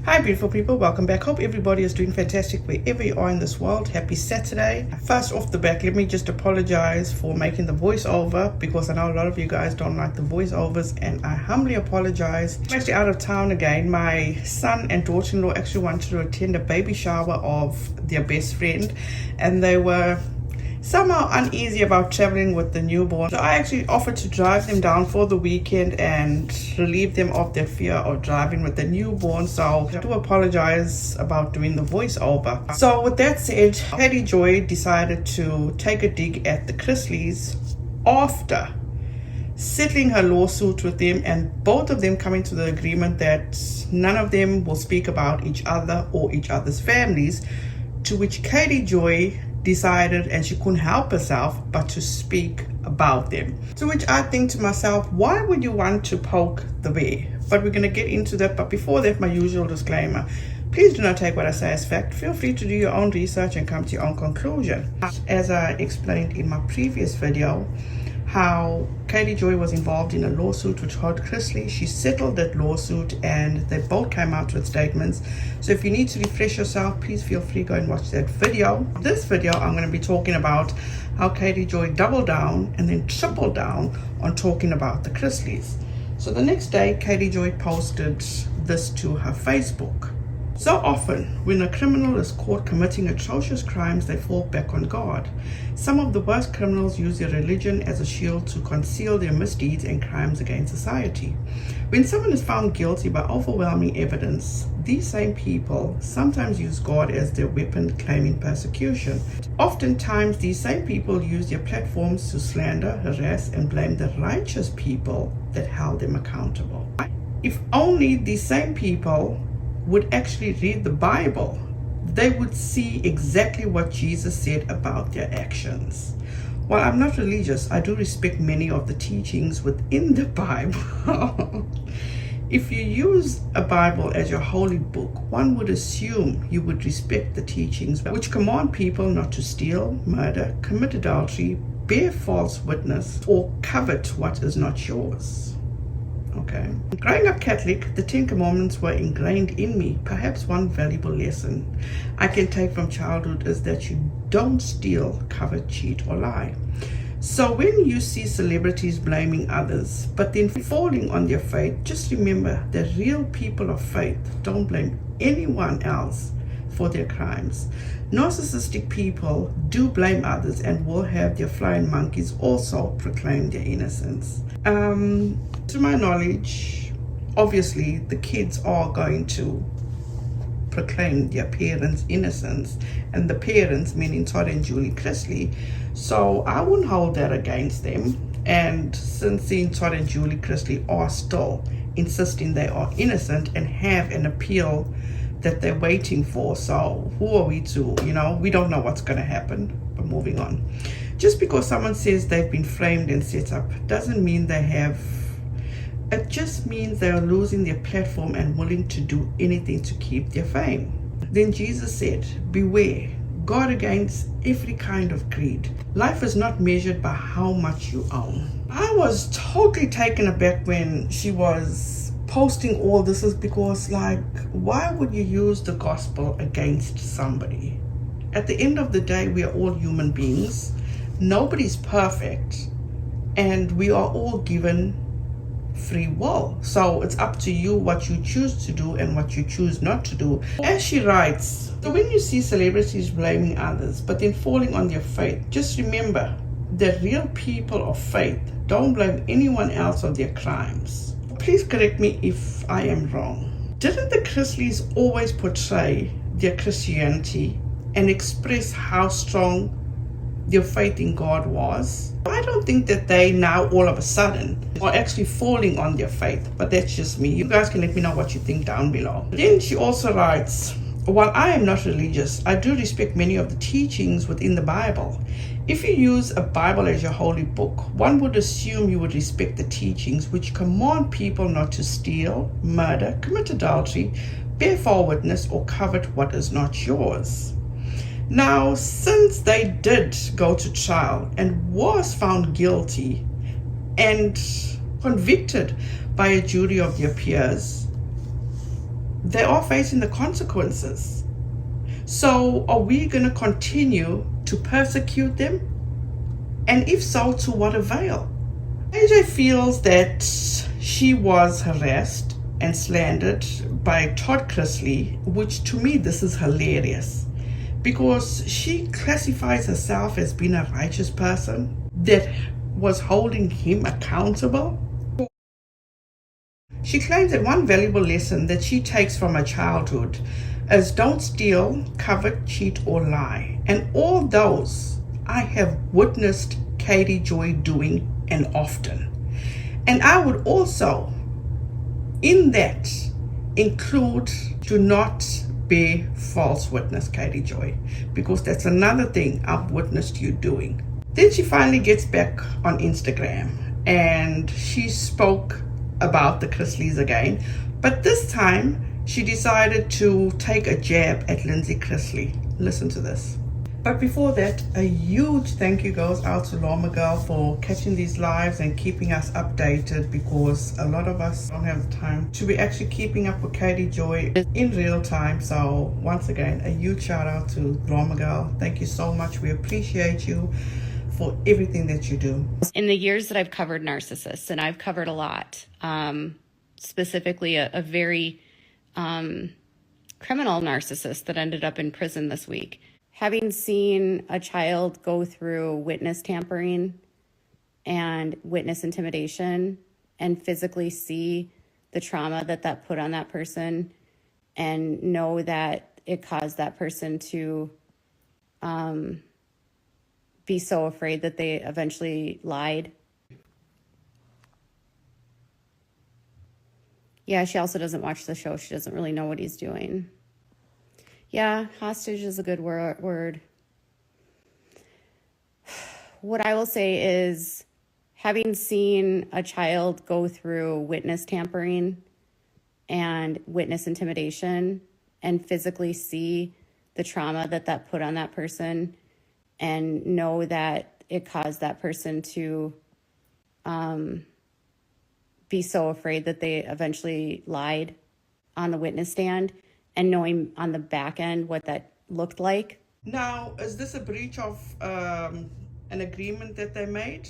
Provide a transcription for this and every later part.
Hi beautiful people, welcome back. Hope everybody is doing fantastic wherever you are in this world. Happy Saturday. First off the back, let me just apologize for making the voiceover because I know a lot of you guys don't like the voiceovers, and I humbly apologize. I'm actually out of town again. My son and daughter-in-law actually wanted to attend a baby shower of their best friend, and they were somehow uneasy about traveling with the newborn. So I actually offered to drive them down for the weekend and relieve them of their fear of driving with the newborn. So I do apologize about doing the voiceover. So with that said, Katie Joy decided to take a dig at the Chrisleys after settling her lawsuit with them, and both of them coming to the agreement that none of them will speak about each other or each other's families, to which Katie Joy decided, and she couldn't help herself but to speak about them. To which I think to myself, why would you want to poke the bear? But we're going to get into that. But before that, my usual disclaimer: please do not take what I say as fact. Feel free to do your own research and come to your own conclusion. As I explained in my previous video, how Katie Joy was involved in a lawsuit with Todd Chrisley. She settled that lawsuit and they both came out with statements. So if you need to refresh yourself, please feel free to go and watch that video. This video, I'm going to be talking about how Katie Joy doubled down and then tripled down on talking about the Chrisleys. So the next day, Katie Joy posted this to her Facebook. So often, when a criminal is caught committing atrocious crimes, they fall back on God. Some of the worst criminals use their religion as a shield to conceal their misdeeds and crimes against society. When someone is found guilty by overwhelming evidence, these same people sometimes use God as their weapon, claiming persecution. Oftentimes, these same people use their platforms to slander, harass, and blame the righteous people that held them accountable. If only these same people would actually read the Bible, they would see exactly what Jesus said about their actions. While I'm not religious, I do respect many of the teachings within the Bible. If you use a Bible as your holy book, one would assume you would respect the teachings which command people not to steal, murder, commit adultery, bear false witness, or covet what is not yours. Okay. Growing up Catholic, the 10 Commandments were ingrained in me. Perhaps one valuable lesson I can take from childhood is that you don't steal, covet, cheat, or lie. So when you see celebrities blaming others, but then falling on their faith, just remember that real people of faith don't blame anyone else for their crimes. Narcissistic people do blame others and will have their flying monkeys also proclaim their innocence. To my knowledge, obviously the kids are going to proclaim their parents' innocence, and the parents meaning Todd and Julie Chrisley. So I wouldn't hold that against them. And since Todd and Julie Chrisley are still insisting they are innocent and have an appeal that they're waiting for, so who are we to, we don't know what's going to happen. But moving on. Just because someone says they've been framed and set up doesn't mean they have. It just means they are losing their platform and willing to do anything to keep their fame. Then Jesus said, beware, guard against every kind of greed. Life is not measured by how much you own. I was totally taken aback when she was posting all this, is because, why would you use the gospel against somebody? At the end of the day, we are all human beings. Nobody's perfect, and we are all given free will. So it's up to you what you choose to do and what you choose not to do. As she writes, so when you see celebrities blaming others but then falling on their faith, just remember that real people of faith don't blame anyone else of their crimes. Please correct me if I am wrong. Didn't the Chrisleys always portray their Christianity and express how strong their faith in God was? I don't think that they now all of a sudden are actually falling on their faith, but that's just me. You guys can let me know what you think down below. Then she also writes, while I am not religious, I do respect many of the teachings within the Bible. If you use a Bible as your holy book, one would assume you would respect the teachings which command people not to steal, murder, commit adultery, bear false witness, or covet what is not yours. Now, since they did go to trial and was found guilty and convicted by a jury of their peers, they are facing the consequences. So are we going to continue to persecute them? And if so, to what avail? AJ feels that she was harassed and slandered by Todd Chrisley, which to me this is hilarious, because she classifies herself as being a righteous person that was holding him accountable. She claims that one valuable lesson that she takes from her childhood is don't steal, covet, cheat, or lie. And all those I have witnessed Katie Joy doing, and often. And I would also, in that, include do not bear false witness, Katie Joy, because that's another thing I've witnessed you doing. Then she finally gets back on Instagram and she spoke about the Chrisleys again, but this time she decided to take a jab at Lindsie Chrisley. Listen to this. But before that, a huge thank you goes out to Loma Girl for catching these lives and keeping us updated, because a lot of us don't have the time to be actually keeping up with Katie Joy in real time. So once again, a huge shout out to Loma Girl. Thank you so much. We appreciate you for everything that you do. In the years that I've covered narcissists, and I've covered a lot, specifically a very criminal narcissist that ended up in prison this week. Having seen a child go through witness tampering and witness intimidation and physically see the trauma that that put on that person and know that it caused that person to be so afraid that they eventually lied. Yeah, she also doesn't watch the show. She doesn't really know what he's doing. Yeah, hostage is a good word. What I will say is, having seen a child go through witness tampering and witness intimidation and physically see the trauma that that put on that person and know that it caused that person to be so afraid that they eventually lied on the witness stand, and knowing on the back end what that looked like. Now, is this a breach of an agreement that they made?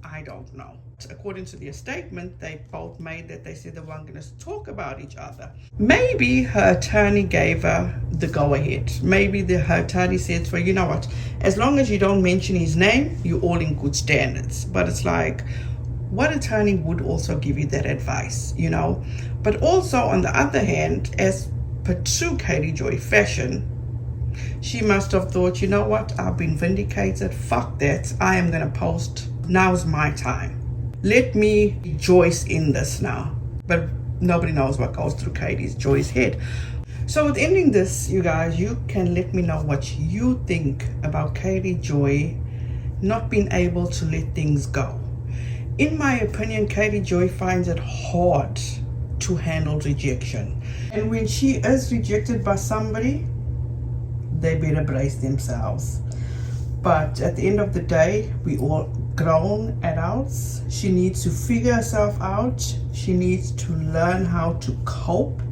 I don't know. According to their statement, they both made that they said they weren't going to talk about each other. Maybe her attorney gave her the go-ahead. Maybe her attorney said, well, you know what, as long as you don't mention his name, you're all in good standards. But it's like, what attorney would also give you that advice, you know? But also, on the other hand, as per true Katie Joy fashion, she must have thought, you know what, I've been vindicated, fuck that, I am gonna post, now's my time. Let me rejoice in this now. But nobody knows what goes through Katie Joy's head. So with ending this, you guys, you can let me know what you think about Katie Joy not being able to let things go. In my opinion, Katie Joy finds it hard to handle rejection. And when she is rejected by somebody, they better brace themselves. But at the end of the day, we all grown adults. She needs to figure herself out. She needs to learn how to cope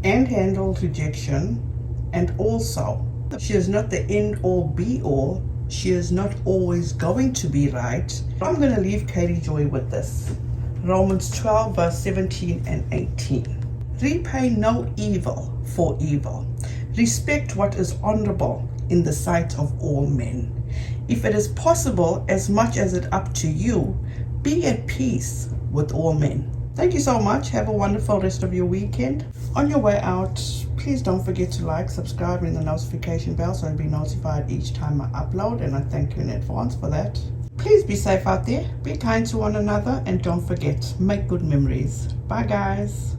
and handle rejection. And also, she is not the end all be all. She is not always going to be right. I'm going to leave Katie Joy with this. Romans 12 verse 17 and 18. Repay no evil for evil. Respect what is honorable in the sight of all men. If it is possible, as much as it up to you, be at peace with all men. Thank you so much. Have a wonderful rest of your weekend. On your way out, please don't forget to like, subscribe, and the notification bell so you'll be notified each time I upload, and I thank you in advance for that. Please be safe out there, be kind to one another, and don't forget, make good memories. Bye guys.